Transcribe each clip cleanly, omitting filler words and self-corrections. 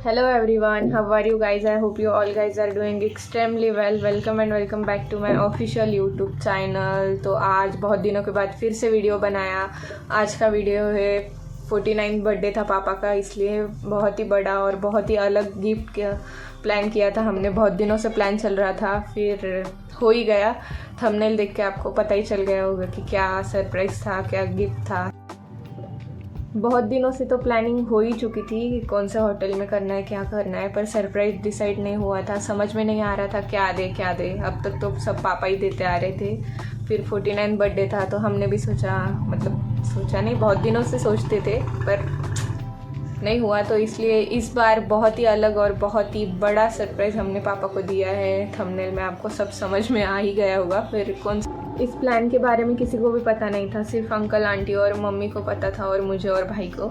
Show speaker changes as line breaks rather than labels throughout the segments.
Hello everyone, how are you guys? I hope you all guys are doing extremely well. Welcome and welcome back to my official YouTube channel. तो आज बहुत दिनों के बाद फिर से वीडियो बनाया। आज का वीडियो है 49 बर्थडे था पापा का, इसलिए बहुत ही बड़ा और बहुत ही अलग गिफ्ट प्लान किया था हमने। बहुत दिनों से प्लान चल रहा था, फिर हो ही गया। थंबनेल देख के आपको पता ही चल गया होगा कि क्या सरप्राइज़ था, क्या गिफ्ट था। बहुत दिनों से तो प्लानिंग हो ही चुकी थी कि कौन से होटल में करना है, क्या करना है, पर सरप्राइज़ डिसाइड नहीं हुआ था। समझ में नहीं आ रहा था क्या दे। अब तक तो सब पापा ही देते आ रहे थे। फिर 49 बर्थडे था तो हमने भी सोचा, मतलब सोचा नहीं, बहुत दिनों से सोचते थे पर नहीं हुआ। तो इसलिए इस बार बहुत ही अलग और बहुत ही बड़ा सरप्राइज़ हमने पापा को दिया है। थंबनेल में आपको सब समझ में आ ही गया होगा। फिर कौन इस प्लान के बारे में किसी को भी पता नहीं था, सिर्फ अंकल आंटी और मम्मी को पता था और मुझे और भाई को।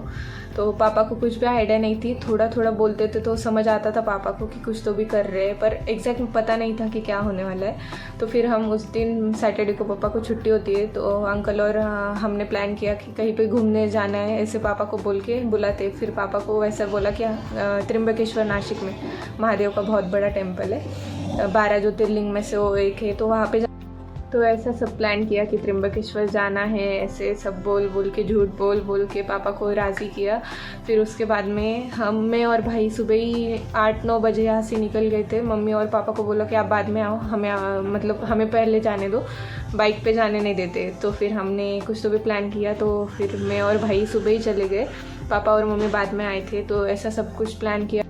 तो पापा को कुछ भी आइडिया नहीं थी। थोड़ा थोड़ा बोलते थे तो समझ आता था पापा को कि कुछ तो भी कर रहे हैं, पर एग्जैक्ट पता नहीं था कि क्या होने वाला है। तो फिर हम उस दिन सैटरडे को पापा को छुट्टी होती है, तो अंकल और हमने प्लान किया कि कहीं पे घूमने जाना है, ऐसे पापा को बोल के बुलाते। फिर पापा को वैसा बोला कि त्र्यंबकेश्वर नासिक में महादेव का बहुत बड़ा टेम्पल है, 12 ज्योतिर्लिंग में से वो एक है, तो वहाँ पे तो ऐसा सब प्लान किया कि त्र्यंबकेश्वर जाना है। ऐसे सब बोल के, झूठ बोल के पापा को राज़ी किया। फिर उसके बाद में मैं और भाई सुबह ही 8-9 बजे यहाँ से निकल गए थे। मम्मी और पापा को बोला कि आप बाद में आओ, मतलब हमें पहले जाने दो, बाइक पे जाने नहीं देते। तो फिर हमने कुछ तो भी प्लान किया, तो फिर मैं और भाई सुबह ही चले गए, पापा और मम्मी बाद में आए थे। तो ऐसा सब कुछ प्लान किया,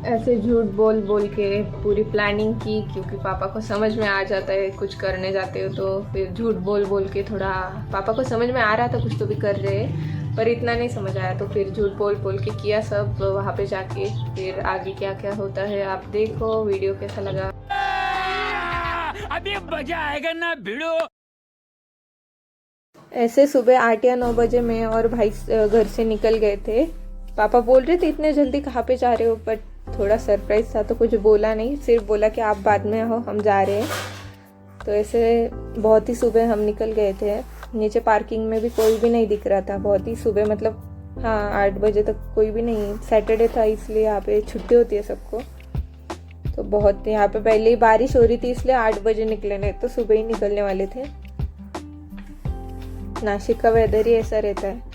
ऐसे झूठ बोल के पूरी प्लानिंग की, क्योंकि पापा को समझ में आ जाता है कुछ करने जाते हो तो। फिर झूठ बोल के थोड़ा पापा को समझ में आ रहा था कुछ तो भी कर रहे हैं, पर इतना नहीं समझ आया। तो फिर झूठ बोल के किया सब वहाँ पे जाके। फिर आगे क्या क्या होता है आप देखो। वीडियो कैसा लगा?
अभी मजा आएगा ना भिड़ो।
ऐसे सुबह 8 या 9 बजे मैं और भाई घर से निकल गए थे। पापा बोल रहे थे इतने जल्दी कहाँ पे जा रहे हो, बट थोड़ा सरप्राइज था तो कुछ बोला नहीं, सिर्फ बोला कि आप बाद में आओ, हम जा रहे हैं। तो ऐसे बहुत ही सुबह हम निकल गए थे। नीचे पार्किंग में भी कोई भी नहीं दिख रहा था, बहुत ही सुबह, मतलब हाँ 8 बजे तक कोई भी नहीं। सैटरडे था इसलिए यहाँ पे छुट्टी होती है सबको। तो बहुत यहाँ पे पहले ही बारिश हो रही थी, इसलिए 8 बजे निकले, नहीं तो सुबह ही निकलने वाले थे। नासिक का वेदर ही ऐसा रहता है।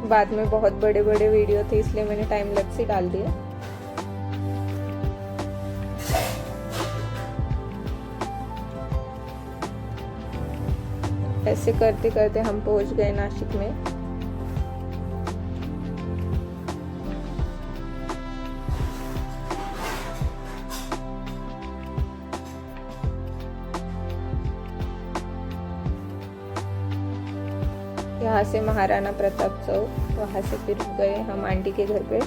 बाद में बहुत बड़े बड़े वीडियो थे, इसलिए मैंने टाइम लैप्स ही डाल दिया। ऐसे करते करते हम पहुंच गए नासिक में। यहाँ से महाराणा प्रताप चौक, वहाँ से फिर गए हम आंटी के घर पे।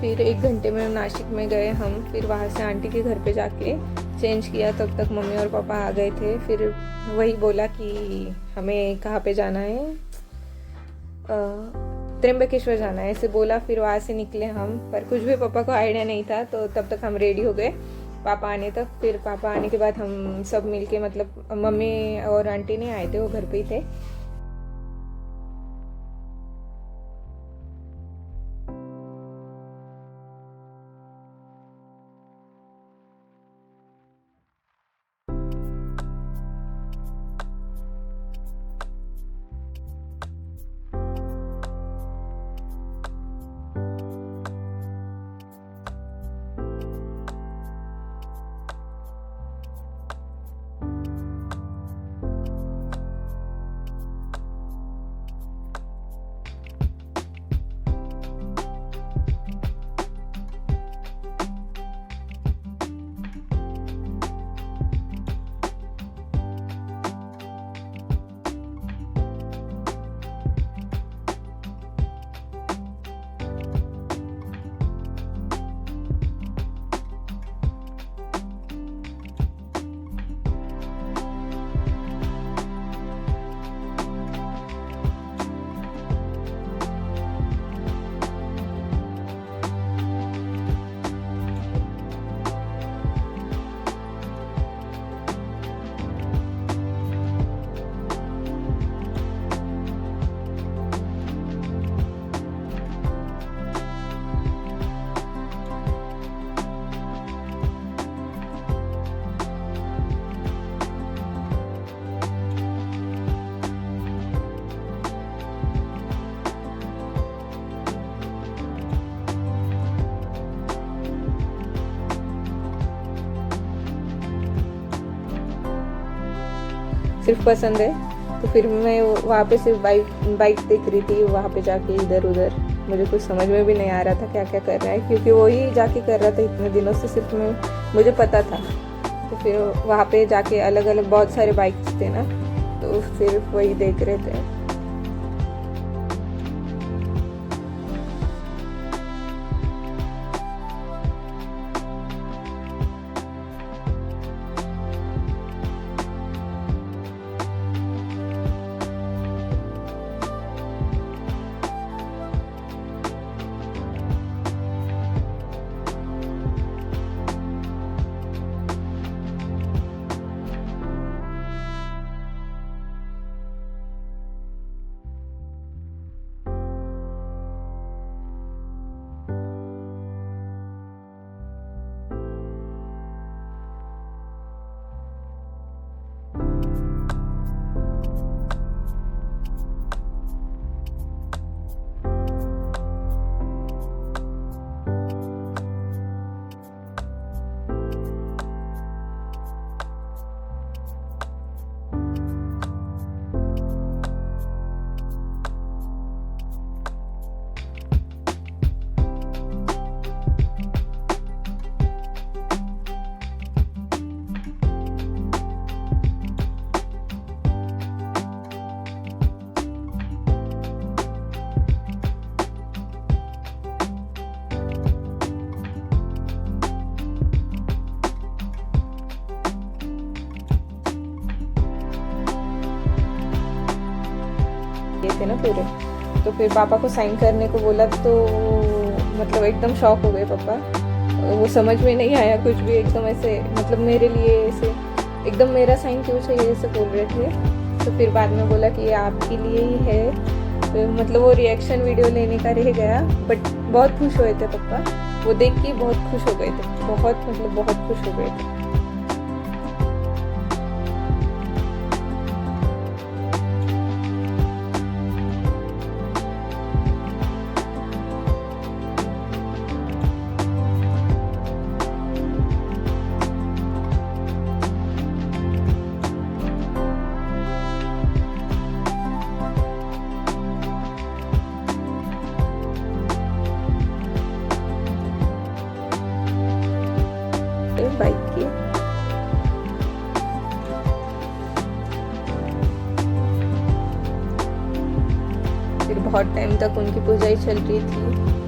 फिर 1 घंटे में नासिक में गए हम। फिर वहाँ से आंटी के घर पे जाके चेंज किया, तब तक मम्मी और पापा आ गए थे। फिर वही बोला कि हमें कहाँ पे जाना है, त्र्यंबकेश्वर जाना है, ऐसे बोला। फिर वहाँ से निकले हम, पर कुछ भी पापा को आइडिया नहीं था। तो तब तक हम रेडी हो गए पापा आने तक। फिर पापा आने के बाद हम सब मिलके, मतलब मम्मी और आंटी नहीं आए थे, वो घर पे ही थे। सिर्फ पसंद है। तो फिर मैं वहाँ पे सिर्फ बाइक देख रही थी, वहाँ पे जाके इधर उधर। मुझे कुछ समझ में भी नहीं आ रहा था क्या क्या कर रहा है, क्योंकि वो ही जाके कर रहा था इतने दिनों से, सिर्फ मुझे पता था। तो फिर वहाँ पे जाके अलग अलग बहुत सारे बाइक्स थे ना, तो सिर्फ वही देख रहे थे। ये थे ना पूरे, तो फिर पापा को साइन करने को बोला, तो मतलब एकदम शॉक हो गए पापा। वो समझ में नहीं आया कुछ भी, एकदम ऐसे मतलब मेरे लिए ऐसे एकदम मेरा साइन क्यों चाहिए ऐसे बोल रहे थे। तो फिर बाद में बोला कि ये आपके लिए ही है। तो मतलब वो रिएक्शन वीडियो लेने का रह गया, बट बहुत खुश हुए थे पापा, वो देख के बहुत खुश हो गए थे, बहुत मतलब बहुत खुश हो गए थे। बाइक की फिर बहुत टाइम तक उनकी पूजाई चल रही थी।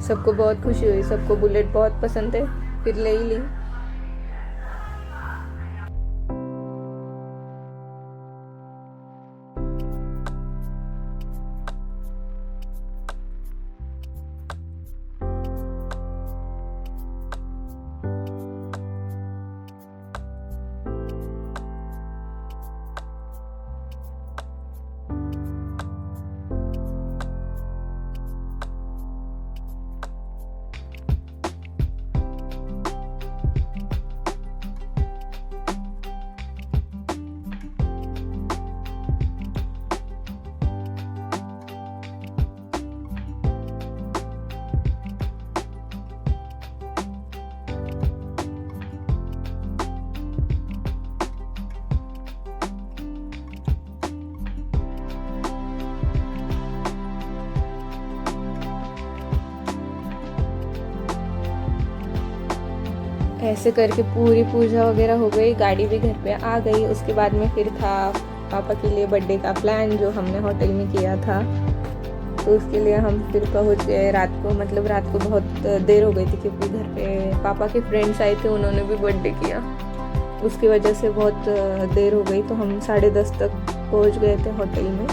सबको बहुत खुशी हुई, सबको बुलेट बहुत पसंद है, फिर ले ही ली। ऐसे करके पूरी पूजा वगैरह हो गई, गाड़ी भी घर पे आ गई। उसके बाद में फिर था पापा के लिए बर्थडे का प्लान, जो हमने होटल में किया था। तो उसके लिए हम फिर पहुंच गए रात को, मतलब रात को बहुत देर हो गई थी, क्योंकि घर पे पापा के फ्रेंड्स आए थे, उन्होंने भी बर्थडे किया, उसकी वजह से बहुत देर हो गई। तो हम 10:30 तक पहुंच गए थे होटल में।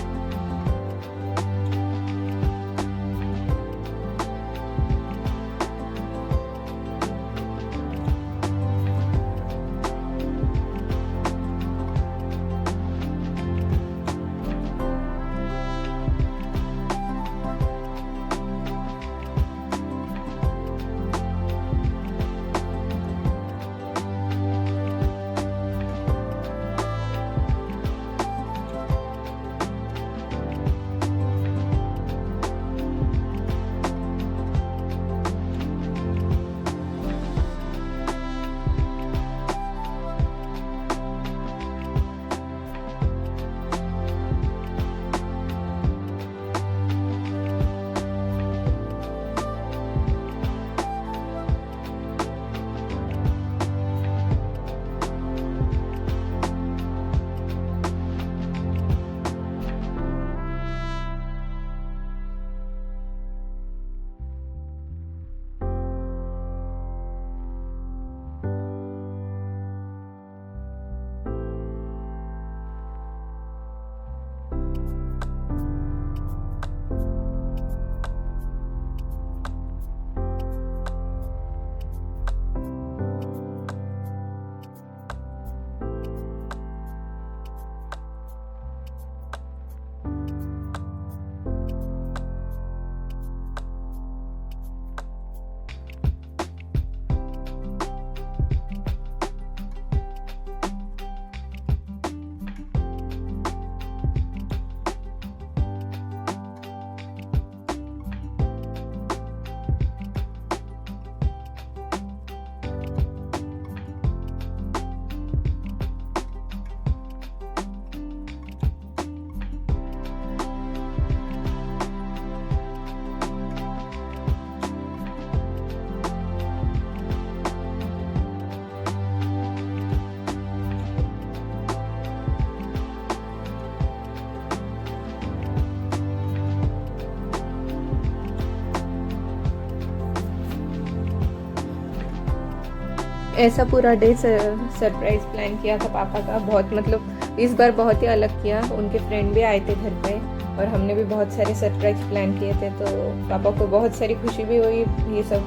ऐसा पूरा डे सरप्राइज प्लान किया था पापा का। बहुत मतलब इस बार बहुत ही अलग किया। उनके फ्रेंड भी आए थे घर पे और हमने भी बहुत सारे सरप्राइज प्लान किए थे, तो पापा को बहुत सारी खुशी भी हुई। ये सब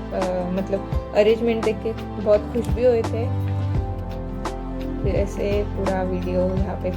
मतलब अरेंजमेंट देख के बहुत खुश भी हुए थे। फिर ऐसे पूरा वीडियो यहाँ पे